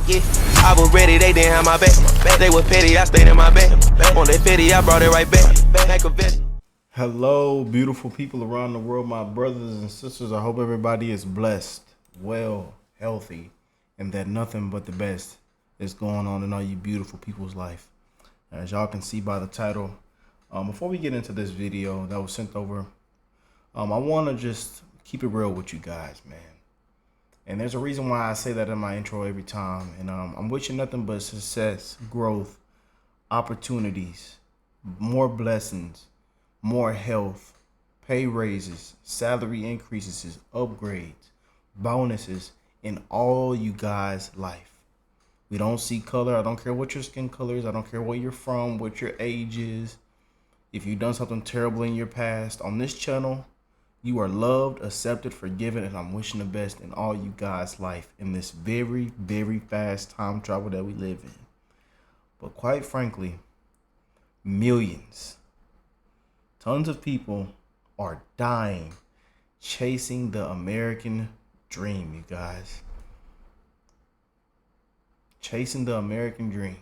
Yeah, I was ready, they didn't have my back. They was petty, I stayed in my bed. On that petty, I brought it right back. Hello, beautiful people around the world, my brothers and sisters. I hope everybody is blessed, well, healthy, and that nothing but the best is going on in all you beautiful people's life. As y'all can see by the title, before we get into this video that was sent over, I want to just keep it real with you guys, man. And there's a reason why I say that in my intro every time. And I'm wishing nothing but success, growth, opportunities, more blessings, more health, pay raises, salary increases, upgrades, bonuses in all you guys' life. We don't see color. I don't care what your skin color is. I don't care where you're from, what your age is. If you've done something terrible in your past, on this channel, you are loved, accepted, forgiven, and I'm wishing the best in all you guys' life in this very, very fast time travel that we live in. But quite frankly, millions, tons of people are dying chasing the American dream, you guys. Chasing the American dream.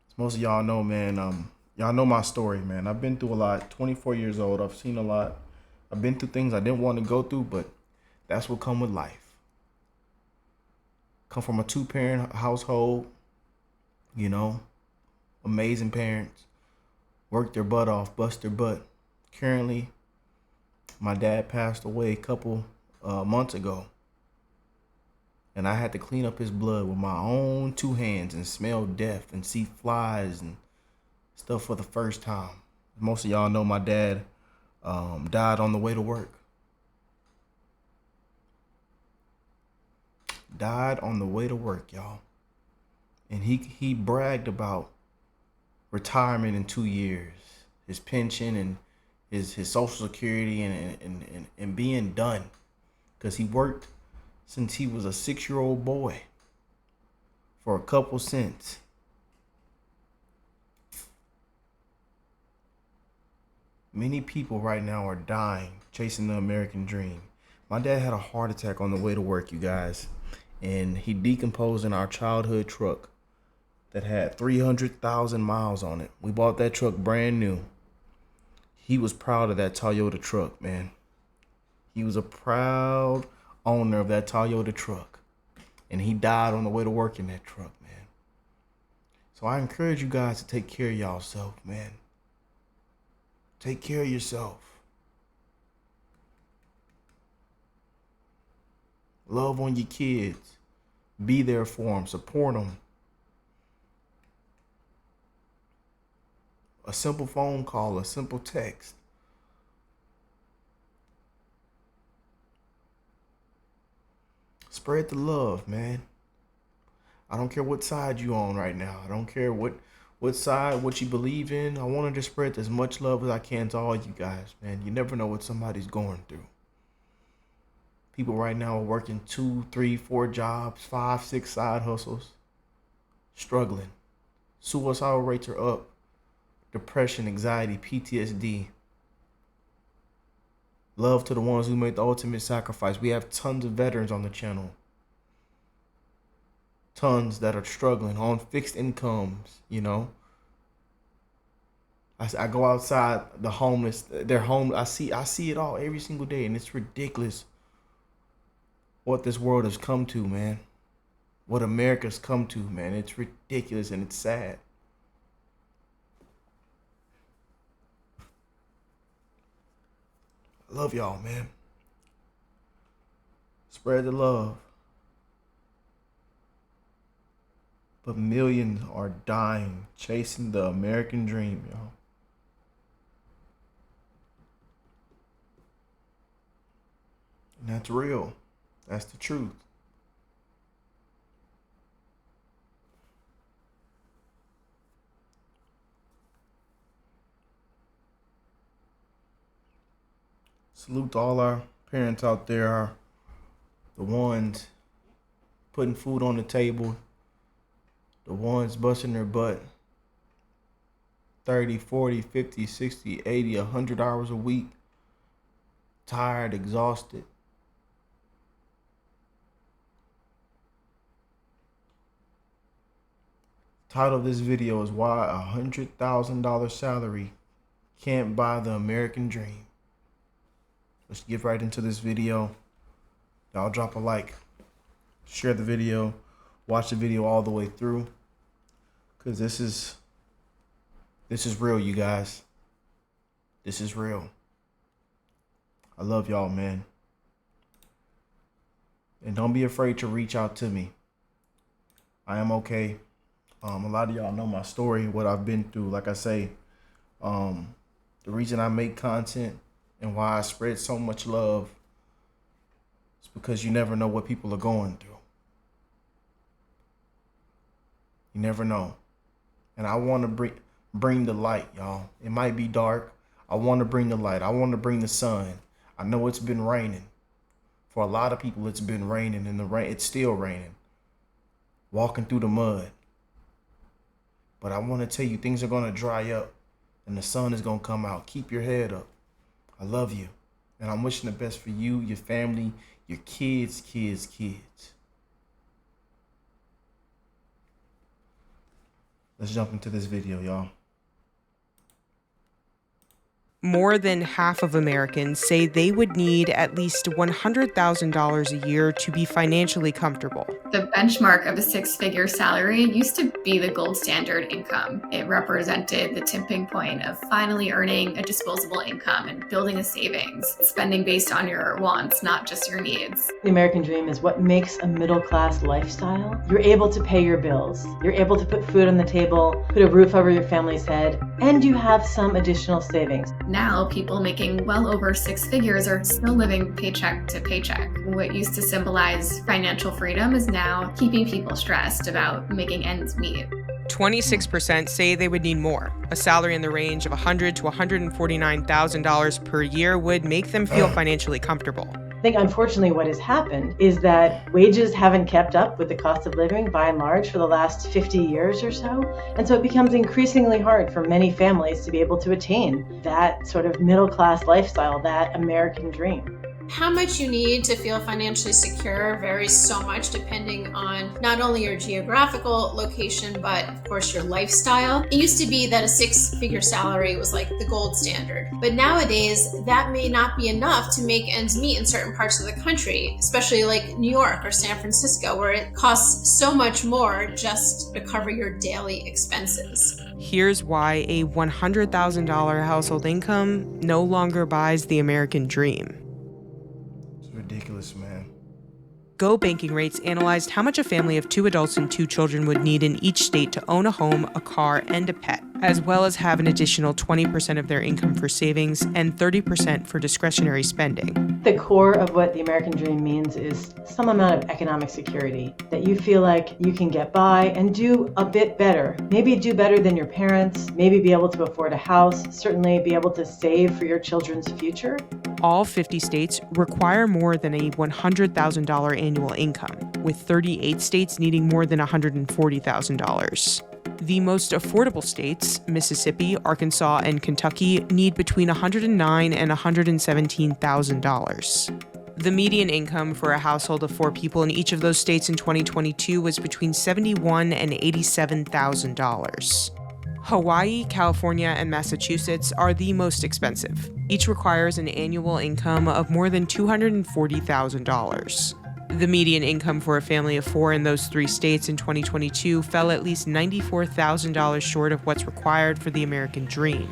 As most of y'all know, man, y'all know my story, man. I've been through a lot. 24 years old. I've seen a lot. I've been through things I didn't want to go through, but that's what come with life. Come from a 2-parent household, you know, amazing parents. Worked their butt off, bust their butt. Currently, my dad passed away a couple months ago. And I had to clean up his blood with my own 2 hands and smell death and see flies and stuff for the first time. Most of y'all know my dad died on the way to work. Died on the way to work, y'all. And he bragged about retirement in 2 years, his pension and his Social Security and being done, because he worked since he was a 6-year-old boy for a couple cents. Many people right now are dying chasing the American dream. My dad had a heart attack on the way to work, you guys, and he decomposed in our childhood truck that had 300,000 miles on it. We bought that truck brand new. He was proud of that Toyota truck, man. He was a proud owner of that Toyota truck. And he died on the way to work in that truck, man. So I encourage you guys to take care of yourself, man. Take care of yourself. Love on your kids. Be there for them. Support them. A simple phone call, a simple text. Spread the love, man. I don't care what side you on right now. I don't care what side, what you believe in. I want to just spread as much love as I can to all you guys, man. You never know what somebody's going through. People right now are working 2, 3, 4 jobs, 5, 6 side hustles, struggling. Suicidal rates are up. Depression, anxiety, PTSD. Love to the ones who made the ultimate sacrifice. We have tons of veterans on the channel. Tons that are struggling on fixed incomes, you know. I go outside, the homeless, they're home. I see it all every single day, and it's ridiculous what this world has come to, man. What America's come to, man. It's ridiculous and it's sad. I love y'all, man. Spread the love. But millions are dying chasing the American dream, y'all. And that's real. That's the truth. Salute to all our parents out there, the ones putting food on the table, the ones busting their butt 30, 40, 50, 60, 80, 100 hours a week, tired, exhausted. Title of this video is why $100,000 salary can't buy the American dream. Let's get right into this video. Y'all drop a like, share the video, watch the video all the way through, because this is real, you guys. This is real. I love y'all, man. And don't be afraid to reach out to me. I am okay. A lot of y'all know my story, what I've been through. Like I say, the reason I make content and why I spread so much love is because you never know what people are going through. You never know. And I want to bring the light, y'all. It might be dark. I want to bring the light. I want to bring the sun. I know it's been raining. For a lot of people, it's been raining, and it's still raining. Walking through the mud. But I want to tell you, things are going to dry up, and the sun is going to come out. Keep your head up. I love you. And I'm wishing the best for you, your family, your kids. Let's jump into this video, y'all. More than half of Americans say they would need at least $100,000 a year to be financially comfortable. The benchmark of a six-figure salary used to be the gold standard income. It represented the tipping point of finally earning a disposable income and building a savings, spending based on your wants, not just your needs. The American dream is what makes a middle-class lifestyle. You're able to pay your bills. You're able to put food on the table, put a roof over your family's head, and you have some additional savings. Now, people making well over six figures are still living paycheck to paycheck. What used to symbolize financial freedom is now keeping people stressed about making ends meet. 26% say they would need more. A salary in the range of $100,000 to $149,000 per year would make them feel financially comfortable. I think unfortunately what has happened is that wages haven't kept up with the cost of living by and large for the last 50 years or so. And so it becomes increasingly hard for many families to be able to attain that sort of middle-class lifestyle, that American dream. How much you need to feel financially secure varies so much depending on not only your geographical location, but of course your lifestyle. It used to be that a six-figure salary was like the gold standard, but nowadays that may not be enough to make ends meet in certain parts of the country, especially like New York or San Francisco, where it costs so much more just to cover your daily expenses. Here's why a $100,000 household income no longer buys the American dream. Ridiculous, man. Go Banking Rates analyzed how much a family of 2 adults and 2 children would need in each state to own a home, a car, and a pet, as well as have an additional 20% of their income for savings and 30% for discretionary spending. The core of what the American dream means is some amount of economic security, that you feel like you can get by and do a bit better. Maybe do better than your parents, maybe be able to afford a house, certainly be able to save for your children's future. All 50 states require more than a $100,000 annual income, with 38 states needing more than $140,000. The most affordable states, Mississippi, Arkansas, and Kentucky, need between $109,000 and $117,000. The median income for a household of 4 people in each of those states in 2022 was between $71,000 and $87,000. Hawaii, California, and Massachusetts are the most expensive. Each requires an annual income of more than $240,000. The median income for a family of 4 in those 3 states in 2022 fell at least $94,000 short of what's required for the American dream.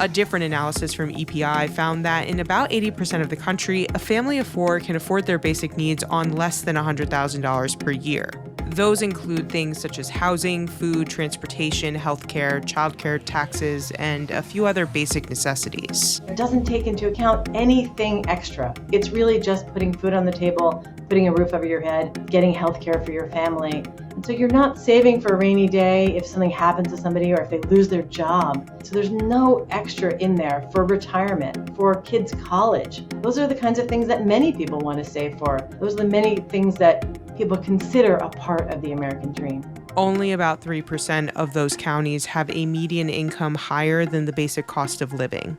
A different analysis from EPI found that in about 80% of the country, a family of 4 can afford their basic needs on less than $100,000 per year. Those include things such as housing, food, transportation, healthcare, childcare, taxes, and a few other basic necessities. It doesn't take into account anything extra. It's really just putting food on the table, putting a roof over your head, getting healthcare for your family. And so you're not saving for a rainy day if something happens to somebody or if they lose their job. So there's no extra in there for retirement, for kids' college. Those are the kinds of things that many people want to save for. Those are the many things that people consider a part of the American dream. Only about 3% of those counties have a median income higher than the basic cost of living.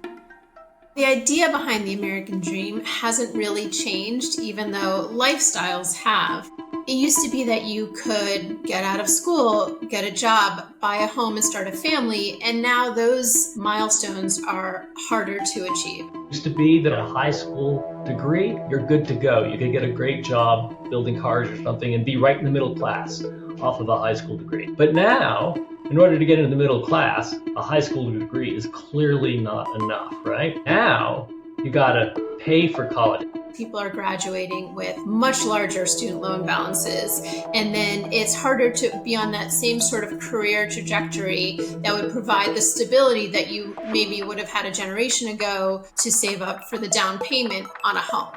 The idea behind the American dream hasn't really changed, even though lifestyles have. It used to be that you could get out of school, get a job, buy a home, and start a family, and now those milestones are harder to achieve. It used to be that a high school degree, you're good to go. You could get a great job building cars or something and be right in the middle class off of a high school degree. But now, in order to get into the middle class, a high school degree is clearly not enough, right? Now, you gotta pay for college. People are graduating with much larger student loan balances, and then it's harder to be on that same sort of career trajectory that would provide the stability that you maybe would have had a generation ago to save up for the down payment on a home.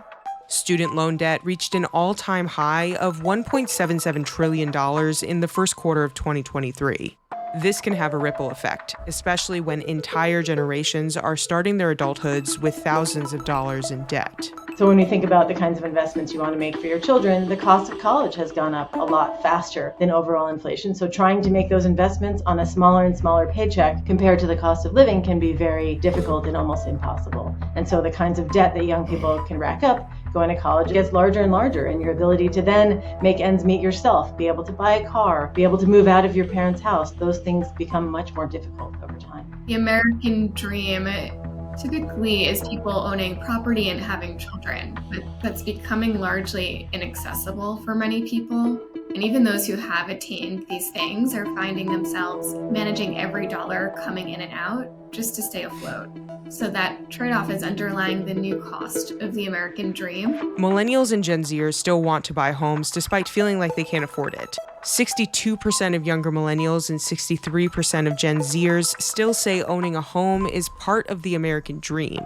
Student loan debt reached an all-time high of $1.77 trillion in the first quarter of 2023. This can have a ripple effect, especially when entire generations are starting their adulthoods with thousands of dollars in debt. So when we think about the kinds of investments you want to make for your children, the cost of college has gone up a lot faster than overall inflation. So trying to make those investments on a smaller and smaller paycheck compared to the cost of living can be very difficult and almost impossible. And so the kinds of debt that young people can rack up going to college gets larger and larger, and your ability to then make ends meet yourself, be able to buy a car, be able to move out of your parents' house, those things become much more difficult over time. The American dream typically is people owning property and having children, but that's becoming largely inaccessible for many people. And even those who have attained these things are finding themselves managing every dollar coming in and out just to stay afloat. So that trade-off is underlying the new cost of the American dream. Millennials and Gen Zers still want to buy homes despite feeling like they can't afford it. 62% of younger millennials and 63% of Gen Zers still say owning a home is part of the American dream.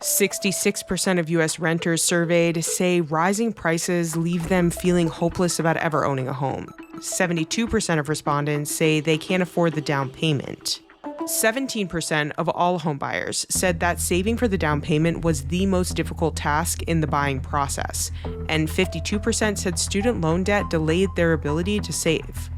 66% of U.S. renters surveyed say rising prices leave them feeling hopeless about ever owning a home. 72% of respondents say they can't afford the down payment. 17% of all homebuyers said that saving for the down payment was the most difficult task in the buying process, and 52% said student loan debt delayed their ability to save.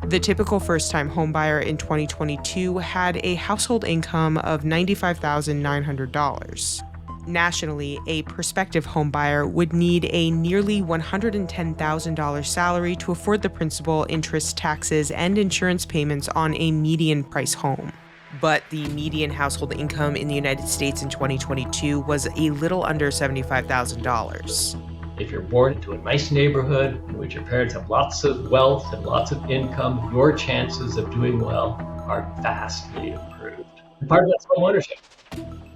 The typical first-time homebuyer in 2022 had a household income of $95,900. Nationally, a prospective homebuyer would need a nearly $110,000 salary to afford the principal, interest, taxes, and insurance payments on a median price home. But the median household income in the United States in 2022 was a little under $75,000. If you're born into a nice neighborhood in which your parents have lots of wealth and lots of income, your chances of doing well are vastly improved. And part of that's home ownership.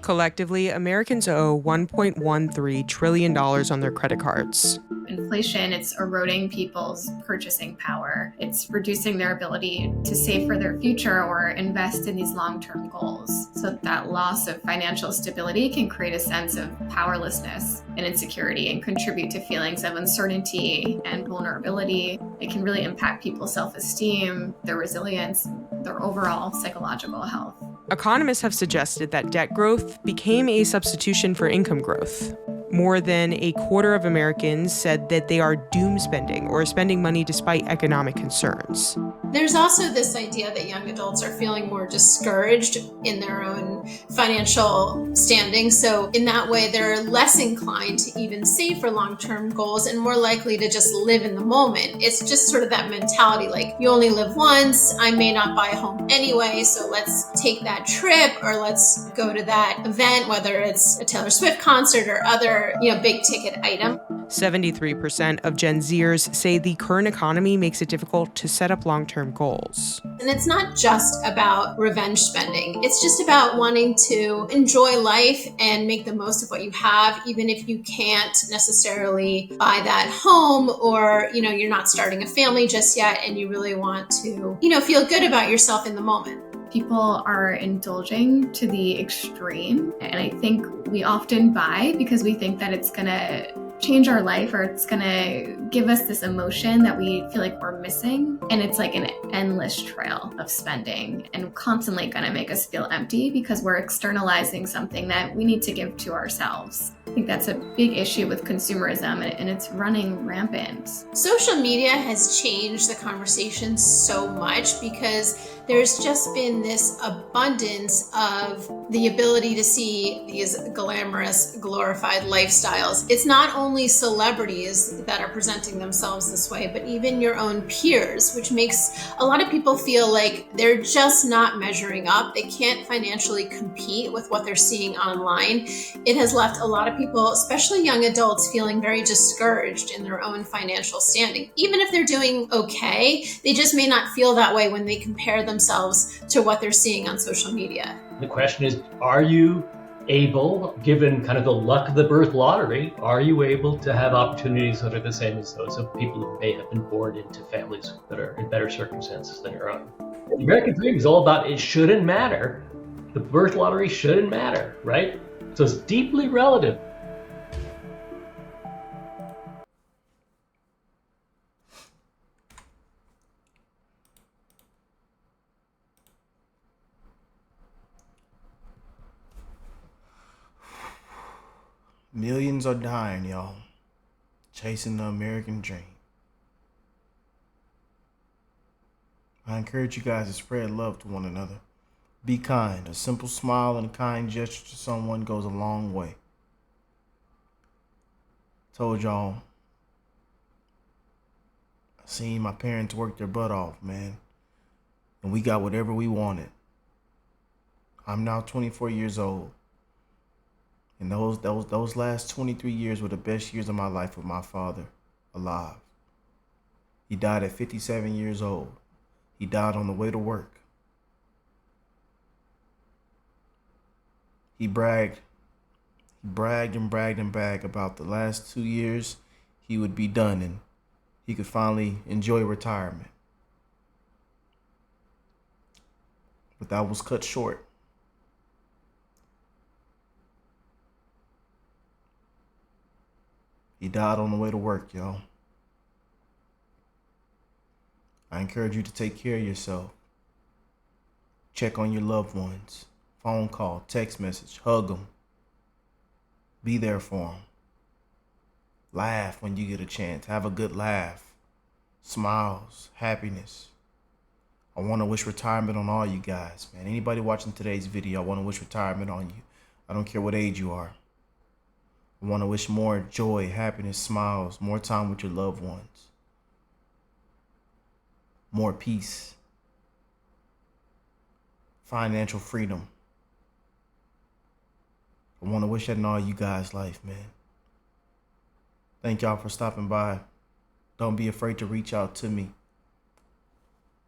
Collectively, Americans owe $1.13 trillion on their credit cards. Inflation, it's eroding people's purchasing power. It's reducing their ability to save for their future or invest in these long-term goals. So that loss of financial stability can create a sense of powerlessness and insecurity and contribute to feelings of uncertainty and vulnerability. It can really impact people's self-esteem, their resilience, their overall psychological health. Economists have suggested that debt growth became a substitution for income growth. More than a quarter of Americans said that they are doom spending or spending money despite economic concerns. There's also this idea that young adults are feeling more discouraged in their own financial standing. So in that way, they're less inclined to even save for long-term goals and more likely to just live in the moment. It's just sort of that mentality, like you only live once, I may not buy a home anyway, so let's take that trip or let's go to that event, whether it's a Taylor Swift concert or other, big ticket item. 73% of Gen Zers say the current economy makes it difficult to set up long-term goals. And it's not just about revenge spending. It's just about wanting to enjoy life and make the most of what you have, even if you can't necessarily buy that home or, you're not starting a family just yet and you really want to, feel good about yourself in the moment. People are indulging to the extreme, and I think we often buy because we think that it's gonna change our life or it's gonna give us this emotion that we feel like we're missing. And it's like an endless trail of spending and constantly gonna make us feel empty because we're externalizing something that we need to give to ourselves. I think that's a big issue with consumerism, and it's running rampant. Social media has changed the conversation so much because there's just been this abundance of the ability to see these glamorous, glorified lifestyles. It's not only celebrities that are presenting themselves this way, but even your own peers, which makes a lot of people feel like they're just not measuring up. They can't financially compete with what they're seeing online. It has left a lot of people, especially young adults, feeling very discouraged in their own financial standing. Even if they're doing okay, they just may not feel that way when they compare themselves to what they're seeing on social media. The question is, are you able, given kind of the luck of the birth lottery, are you able to have opportunities that are the same as those of people who may have been born into families that are in better circumstances than your own? The American dream is all about it shouldn't matter. The birth lottery shouldn't matter, right? So it's deeply relative. Millions are dying, y'all, chasing the American dream. I encourage you guys to spread love to one another. Be kind. A simple smile and a kind gesture to someone goes a long way. Told y'all, I seen my parents work their butt off, man, and we got whatever we wanted. I'm now 24 years old. And those last 23 years were the best years of my life with my father alive. He died at 57 years old. He died on the way to work. He bragged about the last 2 years he would be done and he could finally enjoy retirement. But that was cut short. He died on the way to work, y'all. I encourage you to take care of yourself. Check on your loved ones. Phone call, text message, hug them. Be there for them. Laugh when you get a chance. Have a good laugh. Smiles, happiness. I want to wish retirement on all you guys, man. Anybody watching today's video, I want to wish retirement on you. I don't care what age you are. I want to wish more joy, happiness, smiles, more time with your loved ones, more peace, financial freedom. I want to wish that in all you guys' life, man. Thank y'all for stopping by. Don't be afraid to reach out to me.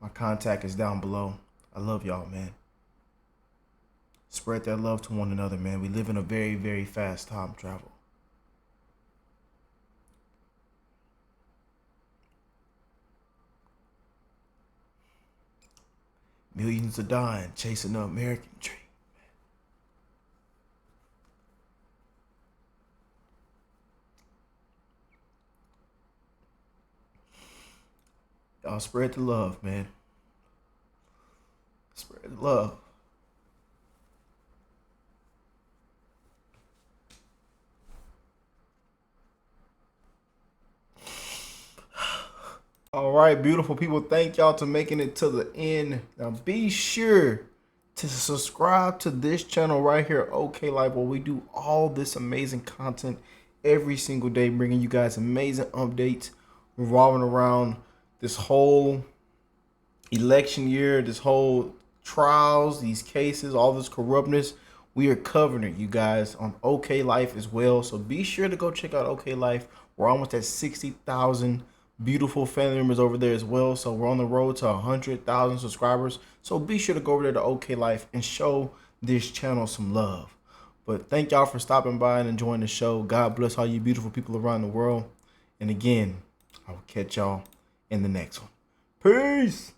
My contact is down below. I love y'all, man. Spread that love to one another, man. We live in a very, very fast time travel. Millions are dying, chasing the American dream. Y'all spread the love, man. Spread the love. All right, beautiful people. Thank y'all for making it to the end. Now be sure to subscribe to this channel right here, OK Life, where we do all this amazing content every single day, bringing you guys amazing updates revolving around this whole election year, this whole trials, these cases, all this corruptness. We are covering it, you guys, on OK Life as well. So be sure to go check out OK Life. We're almost at 60,000 beautiful family members over there as well. So we're on the road to 100,000 subscribers. So be sure to go over there to OK Life and show this channel some love. But thank y'all for stopping by and enjoying the show. God bless all you beautiful people around the world. And again, I will catch y'all in the next one. Peace.